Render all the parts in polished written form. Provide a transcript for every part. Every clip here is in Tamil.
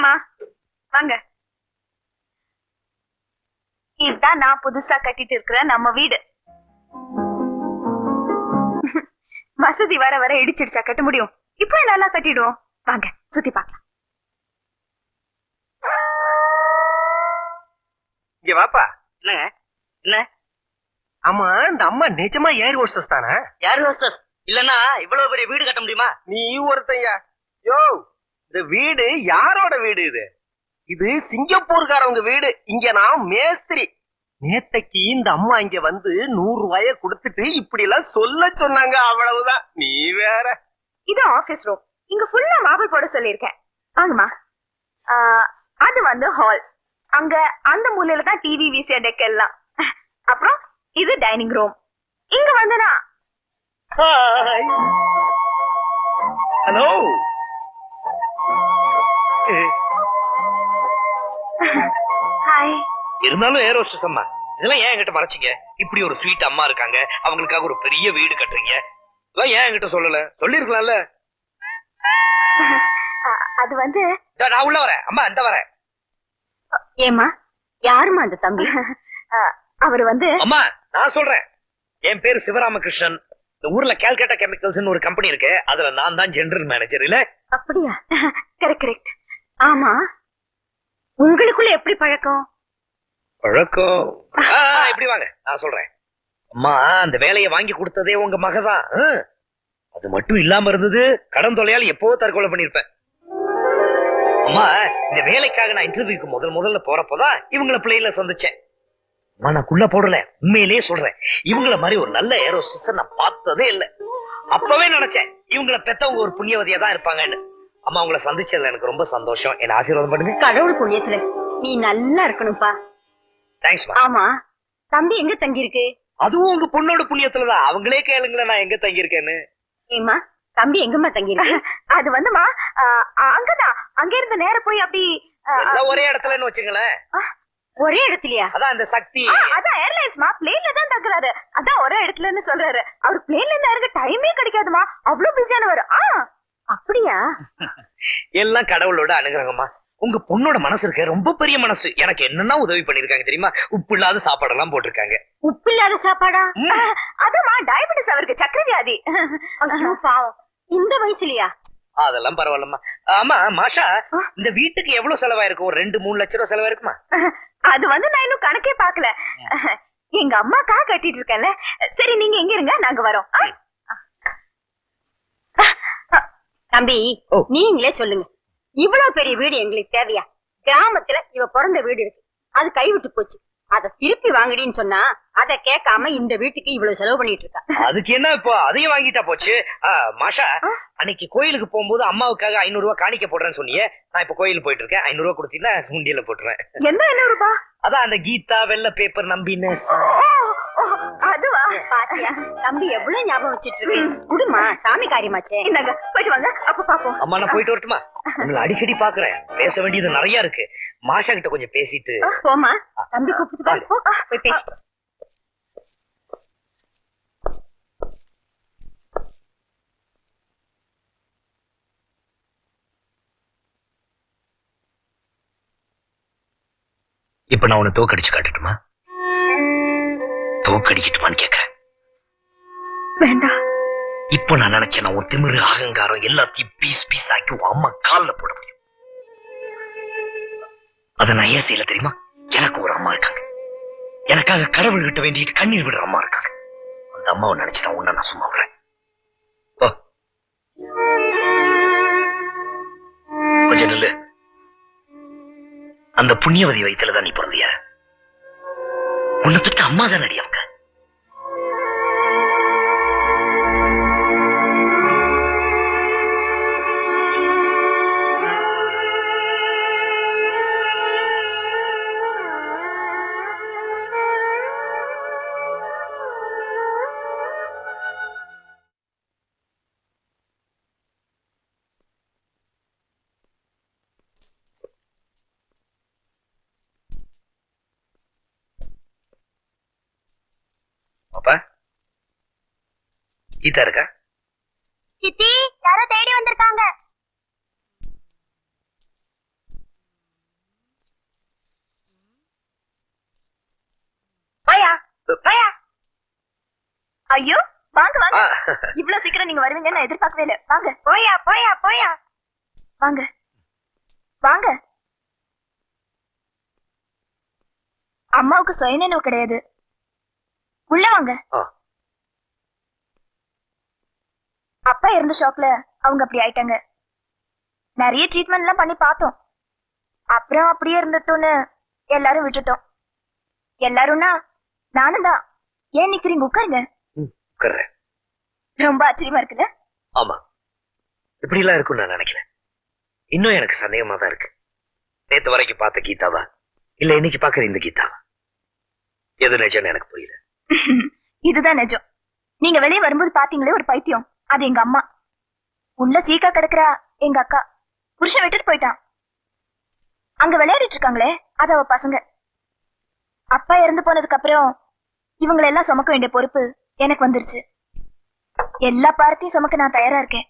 வாங்கம்மா வாங்க. இதுதான் நான் புதுசா கட்டிட்டு இருக்கிற நம்ம வீடு. வசதி வர வர இடிச்சிடுச்சா கட்ட முடியும். இப்போ நல்லா கட்டிடுவோம். வாங்க சுத்தி பார்க்கலாம். இங்க வாப்பா. என்னங்க என்ன? ஆமா, இந்த அம்மா நிஜமா ஏர் ஹோஸ்டஸ் தானே? ஏர் ஹோஸ்டஸ் இல்லன்னா இவ்வளவு பெரிய வீடு கட்ட முடியுமா? நீ ஒருத்தையா? யோ, இந்த வீடு யாரோட வீடு? இது சிங்கப்பூர்காரவங்க வீடு. இங்க நான் மேஸ்திரி. நேத்தைக்கு இந்த அம்மா இங்க வந்து 100 ரூபாய கொடுத்துட்டு இப்படி எல்லாம் சொல்ல சொன்னாங்க. அவ்வளவுதான். நீ வேற. இது ஆபீஸ் ரூம். இங்க ஃபுல்லா மார்பிள் போட சொல்லிருக்கேன். வாங்கம்மா. அது வந்து ஹால். அங்க அந்த மூலையில தான் டிவி விசிஆ டெக் எல்லாம். அப்புறம் இது டைனிங் ரூம். இங்க வந்து நான் ஹலோ. ஹாய். இருந்தாலும் ஏர் ஹோஸ்டஸ் அம்மா, இதெல்லாம் ஏன் என்கிட்ட மறைச்சிங்க? இப்படி ஒரு ஸ்வீட் அம்மா இருக்காங்க, அவங்களுக்காக ஒரு பெரிய வீடு கட்டுறீங்க, இதெல்லாம் ஏன் என்கிட்ட சொல்லல? சொல்லிருக்கலாம்ல. அது வந்து நான் உள்ள வரேன் அம்மா, அந்த வரேன். ஏமா யாருமா அந்த தம்பி? அவர் வந்து அம்மா நான் சொல்றேன். என் பேரு சிவராமகிருஷ்ணன். இந்த ஊர்ல கால்கட்டா கெமிக்கல்ஸ் ஒரு கம்பெனி இருக்கு, அதுல நான் தான் ஜெனரல் மேனேஜர். இல்ல அப்படியா? கரெக்ட். ஆமா, உங்களுக்குள்ள எப்படி பழக்கம்? பழக்கம் இப்படி வாங்க, நான் சொல்றேன். அம்மா அந்த வேலையை வாங்கி கொடுத்ததே உங்க மகதான். அது மட்டும் இல்லாம இருந்தது, கடன் தொலையால் எப்போ தற்கொலை பண்ணிருப்பேன். அம்மா இந்த வேலைக்காக நான் இன்டர்வியூக்கு முதல்ல போறப்போதான் இவங்கள பிள்ளைல சந்திச்சேன். அம்மா நான் குள்ள போடல, உண்மையிலேயே சொல்றேன். இவங்கள மாதிரி ஒரு நல்ல ஏர் ஹோஸ்டஸ் நான் பார்த்ததே இல்லை. அப்பவே நினைச்சேன் இவங்கள பெத்தவங்க ஒரு புண்ணியவதியா தான் இருப்பாங்கன்னு. அம்மா உங்களை சந்திச்சதுல எனக்கு ரொம்ப சந்தோஷம். என்ன ஆசீர்வாதம் பண்ணுங்க. கடவுள் புண்ணியத்துல நீ நல்லா இருக்கணும்பா. தேங்க்ஸ். ஆமா, தம்பி எங்க தங்கி இருக்கு? அதுவும் உங்க பொண்ணோட புண்ணியத்துலதான். அவங்களே கேளுங்களேன் நான் எங்க தங்கி இருக்கேன்னு. ஏமா தம்பி எங்கம்மா தங்கி இருக்கு? அது வந்துமா அங்கதான். அங்க இருந்து நேர போய் அப்படி எல்லாம் ஒரே இடத்துலன்னு வச்சுங்களேன். ஒரே இடத்துலயா? அதான் இந்த சக்தி. அதான் ஏர்லைன்ஸ்மா, பிளேன்ல தான் தங்குறாரு. அதான் ஒரே இடத்துலன்னு சொல்றாரு. அவர் பிளேன்ல இருந்து இறங்க டைமே கிடைக்காதுமா, அவ்வளவு பிஸியானவர். அப்படியா? எல்லாம் கடவுளோட அனுகிரகமா. உங்க பொண்ணோட மனசு இருக்க ரொம்ப பெரிய மனசு. எனக்கு என்னன்னா உதவி பண்ணிருக்காங்க தெரியுமா? உப்பு இல்லாத சாப்பாடெல்லாம் போட்டிருக்காங்க. உப்பு இல்லாத சாப்பாடா? அதுமா டயபெட்டிஸ், அவருக்கு சக்கரை வியாதி. ஐயோ பாவம், இந்த வயசுலயா? அதெல்லாம் பரவாயில்லம்மா. ஆமா மாஷா, இந்த வீட்டுக்கு எவ்வளவு செலவாயிருக்கும்? ஒரு 2-3 லட்சம் ரூபாய் செலவாயிருக்குமா? அது வந்து நான் இன்னும் கணக்கே பாக்கல. எங்க அம்மாக்காக கட்டிட்டு இருக்கேன்ல. சரி நீங்க எங்க இருங்க, நாங்க வரோம். தம்பி நீங்களே சொல்லுங்க, இவ்வளவு பெரிய வீடு எங்களுக்கு தேவையா? கிராமத்துல இவ பிறந்த வீடு இருக்கு, அது கைவிட்டு போச்சு. அத திருப்பி வாங்கடின்னு சொன்னா அத கேட்காம இந்த வீட்டுக்கு இவ்வளவு செலவு பண்ணிட்டு இருக்கா. அதுக்கு என்ன இப்போ அதையும் வாங்கிட்டா போச்சு. மாஷா, அன்னைக்கு கோயிலுக்கு போகும்போது அம்மாவுக்காக 500 ரூபாய் காணிக்க போடுறேன்னு சொன்னியே. நான் இப்ப கோயிலுக்கு போயிட்டு இருக்கேன். 500 ரூபாய் கொடுத்தீங்கன்னா உண்டியல போட்டுருவேன். என்ன 500 ரூபாய்? அதான் அந்த கீதா வெள்ள பேப்பர் நம்பின்னு. அதுவா? பாத்தியா தம்பி எவ்வளவு ஞாபகம் வச்சிட்டு இருக்கு. குடுமா, சாமி காரியமாச்சே. இந்தாங்க போயிட்டு வாங்க, அப்ப பாப்போம். அம்மா நான் போயிட்டு வரட்டுமா? உங்களை அடிக்கடி பாக்குறேன், பேச வேண்டியது நிறைய இருக்கு. மாஷா கிட்ட கொஞ்சம் பேசிட்டு போமா. தம்பி கூப்பிட்டு போய் பேசி. இப்ப நான் உன்னை தோக்கடிச்சு காட்டட்டுமா? தோக்கடிக்கட்டுமான்னு கேக்குறேன். வேண்டாம். இப்ப நான் நினைச்சேன் உன் திமிரு அகங்காரம் எல்லாத்தையும் பீஸ் பீஸ் ஆக்கி உன் அம்மா கால்ல போட முடியும். அத நான் ஏன் செய்யல தெரியுமா? எனக்கு ஒரு அம்மா இருக்காங்க. எனக்காக கடவுள் கிட்ட வேண்டிட்டு கண்ணீர் விடுற அம்மா இருக்காங்க. அந்த அம்மாவை நினைச்சுதான் உன்ன நான் சும்மா விடுறேன். கொஞ்சம் நில்லு. அந்த புண்ணியவதி வயிற்றுலதான் நீ பிறந்திய. உன்னை பத்தி அம்மா தான் அடி அவங்க. அப்பா கீதா இருக்கா? சித்தி யாரோ தேடி வந்திருக்காங்க. ஐயோ வாங்க வாங்க. ஆ, இவ்வளவு சீக்கிரம் நீங்க வருவீங்கன்னு நான் எதிர்பார்க்கவே இல்லை. வாங்க. போயா போயா போயா. வாங்க வாங்க. அம்மாவுக்கு சுயநினைவு கிடையாது. உள்ள வாங்க. ஆ. அப்பா இருந்த ஷாக்ல அவங்க அப்படி ஆயிட்டாங்க. நிறைய ட்ரீட்மெண்ட் எல்லாம் பண்ணி பார்த்தோம். அப்புறம் அப்படியே இருந்துட்டோன்னு எல்லாரும் விட்டுட்டோம். எல்லாரும்னா நானும் தான். ஏன் நிக்கிறீங்க? உட்காருங்க. உட்கார்றேன். ரொம்ப ஆச்சரியமா இருக்குல்ல? ஆமா, இப்படி எல்லாம் இருக்கும்னு நான் நினைக்கல. இன்னும் எனக்கு சந்தேகமா தான் இருக்கு. நேத்து வரைக்கும் பார்த்த கீதாவா இல்ல இன்னைக்கு பாக்குற இந்த கீதாவா? எது நிஜம்னு எனக்கு புரியல. இதுதான் நிஜம். நீங்க வெளியே வரும்போது பாத்தீங்களே ஒரு பைத்தியம், அது எங்க அம்மா. உள்ள சீக்கா கிடக்குறா எங்க அக்கா. புருஷன் விட்டுட்டு போயிட்டான். அங்க விளையாடிட்டு இருக்காங்களே அது அவ பசங்க. அப்பா இறந்து போனதுக்கு அப்புறம் இவங்களை எல்லாம் சுமக்க வேண்டிய பொறுப்பு எனக்கு வந்துருச்சு. எல்லா பாரத்தையும் சுமக்க நான் தயாரா இருக்கேன்.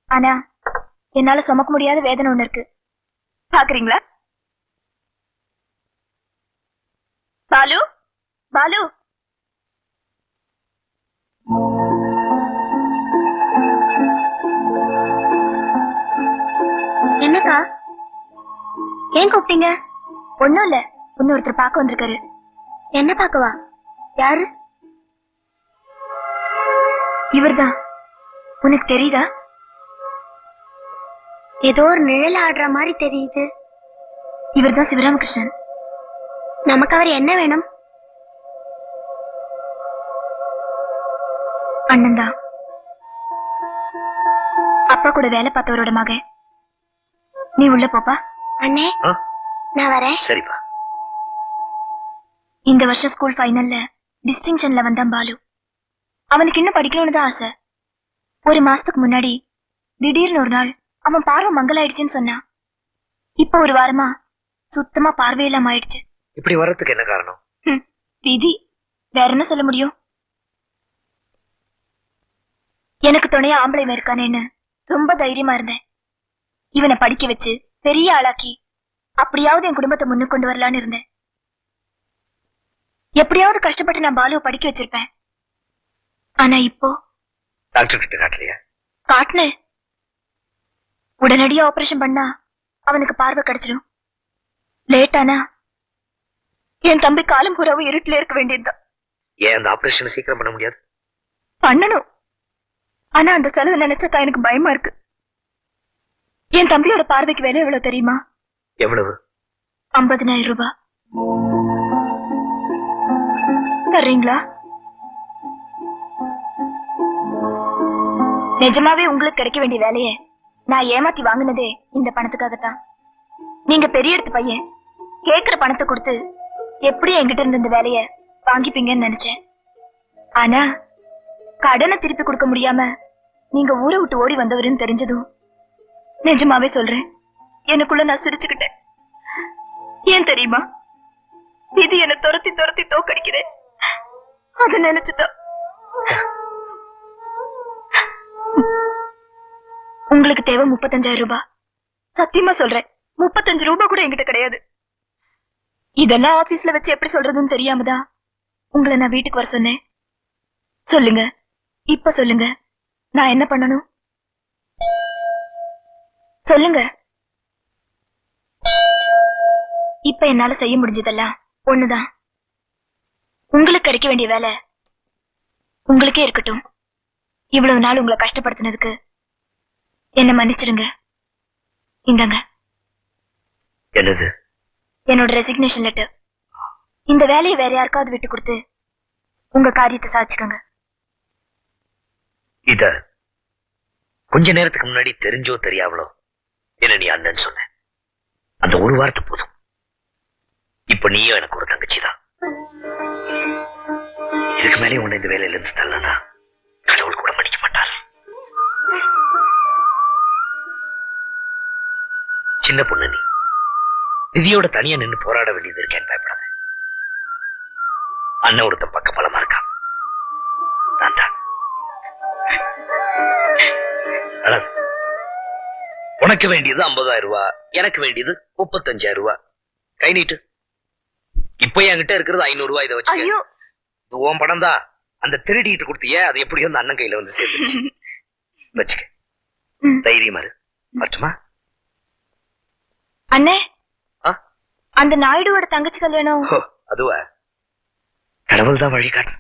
ஆனா என்னால சுமக்க முடியாத வேதனை ஒண்ணு இருக்கு. பாக்குறீங்களா? பாலு பாலு. என்னக்கா ஏன் கூப்பிட்டீங்க? ஒண்ணும் இல்ல, இன்னொருத்தர் பார்க்க வந்திருக்காரு. என்ன பார்க்கவா? யாரு? இவர்தான். உனக்கு தெரியுதா? ஏதோ ஒரு நிழல் ஆடுற மாதிரி தெரியுது. இவர்தான் சிவராமகிருஷ்ணன். நமக்கு அவர் என்ன வேணும்? அண்ணன் தான். அப்பா கூட வேலை பார்த்தவரோட மகன். நீ உள்ள போப்பா. அண்ணே ஆ? நான் வரேன். சரிப்பா. இந்த வருஷம் ஸ்கூல் ஃபைனல்ல டிஸ்டிங்ஷன்ல வந்தான் பாலு. அவனுக்கு இன்னும் படிக்கணும்னு தான் ஆசை. ஒரு மாசத்துக்கு முன்னாடி திடீர்னு ஒரு நாள் அவன் பார்வை மங்கலாயிடுச்சுன்னு சொன்னான். இப்ப ஒரு வாரமா சுத்தமா பார்வையில்லாம ஆயிடுச்சு. இப்படி வர்றதுக்கு என்ன காரணம்? விதி. வேற என்ன சொல்ல முடியும்? எனக்கு துணையா ஆம்பளை இருக்கானேன்னு ரொம்ப தைரியமா இருந்தேன். இவனை படிக்க வச்சு பெரிய ஆளாக்கி அப்படியாவது என் குடும்பத்தை முன்னுக்கு கொண்டு வரலான்னு இருந்தேன். எப்படியாவது கஷ்டப்பட்டு நான் பாலுவை படிக்க வச்சிருப்பேன். ஆனா இப்போ டாக்டர் கிட்ட காட்டலையா? காட்டினேன். உடனடியா ஆபரேஷன் பண்ணா அவனுக்கு பார்வை கிடைச்சிடும். லேட்டானா என் தம்பி காலம் பூராவும் இருட்டுல இருக்க வேண்டியதுதான். ஏன் அந்த ஆபரேஷன் சீக்கிரம் பண்ண முடியாது? பண்ணணும். ஆனா அந்த செலவு நினைச்சா எனக்கு பயமா இருக்கு. என் தம்பியோட பார்வைக்கு விலை எவ்வளவு தெரியுமா? எவ்வளவு? 50,000 ரூபாய். தர்றீங்களா? நிஜமாவே உங்களுக்கு கிடைக்க வேண்டிய வேலையை நான் ஏமாத்தி வாங்கினதே இந்த பணத்துக்காகத்தான். நீங்க பெரிய இடத்து பையன், கேக்குற பணத்தை கொடுத்து எப்படி என்கிட்ட இருந்த இந்த வேலைய வாங்கிப்பீங்கன்னு நினைச்சேன். ஆனா கடனை திருப்பி கொடுக்க முடியாம நீங்க ஊரை விட்டு ஓடி வந்தவருன்னு தெரிஞ்சதும் நிஜமாவே சொல்றேன், எனக்குள்ள நான் சிரிச்சுக்கிட்டேன். ஏன் தெரியுமா? இது என்ன துரத்தி துரத்தி தோக்கடிக்குது. அத நினைச்சுதான். உங்களுக்கு தேவை 35,000 ரூபாய். சத்தியமா சொல்றேன், 35 ரூபாய் கூட என்கிட்ட கிடையாது. இதெல்லாம் ஆபீஸ்ல வச்சு எப்படி சொல்றதுன்னு தெரியாமதான் உங்களை நான் வீட்டுக்கு வர சொன்னேன். சொல்லுங்க, இப்ப சொல்லுங்க, நான் என்ன பண்ணணும்? சொல்லுங்க. இப்ப என்னால செய்ய முடிஞ்சதெல்லாம் ஒண்ணுதான். உங்களுக்கு கிடைக்க வேண்டிய வேலை உங்களுக்கே இருக்கட்டும். இவ்வளவு நாள் உங்களை கஷ்டப்படுத்தினதுக்கு என்ன மன்னிச்சிடுங்க. இந்தாங்க. என்னது? என்னோட ரெசிக்னேஷன் லெட்டர். இந்த வேலையை வேற யாருக்காவது விட்டு கொடுத்து உங்க காரியத்தை சாதிச்சுக்கோங்க. இத கொஞ்ச நேரத்துக்கு முன்னாடி தெரிஞ்சோ தெரியாமலோ என்ன நீ அண்ணன் சொன்ன. அந்த ஒரு வார்த்தை போதும். இப்ப நீயும் எனக்கு ஒரு தங்கச்சி தான். இதுக்கு மேலே உன்னை இந்த வேலையில இருந்து தள்ளனா கடவுள் கூட மன்னிக்க மாட்டார். சின்ன பொண்ணு நீ. விதியோட தனியா நின்னு போராட வேண்டியது இருக்கேன்னு பயப்படாத. அண்ணன் ஒருத்தன் பக்க பலமா இருக்கான். நான் தான். அழகு. உனக்கு வேண்டியது 50,000 ரூபாய், எனக்கு வேண்டியது 35,000 ரூபாய். கை நீட்டு. இப்ப என்கிட்ட இருக்கிறது 500 ரூபாய். இதை வச்சு ஐயோ, இது உன் பணம் தான். அந்த திருடிட்டு கொடுத்தியே அது எப்படியோ அந்த அண்ணன் கையில வந்து சேர்ந்துருச்சு. வச்சுக்க, ம். தைரியமா இரு. வரட்டுமா? அண்ணே, ஆ? அந்த நாயுடுவோட தங்கச்சி கல்யாணம் அதுவா? கடவுள் தான் வழி காட்டு.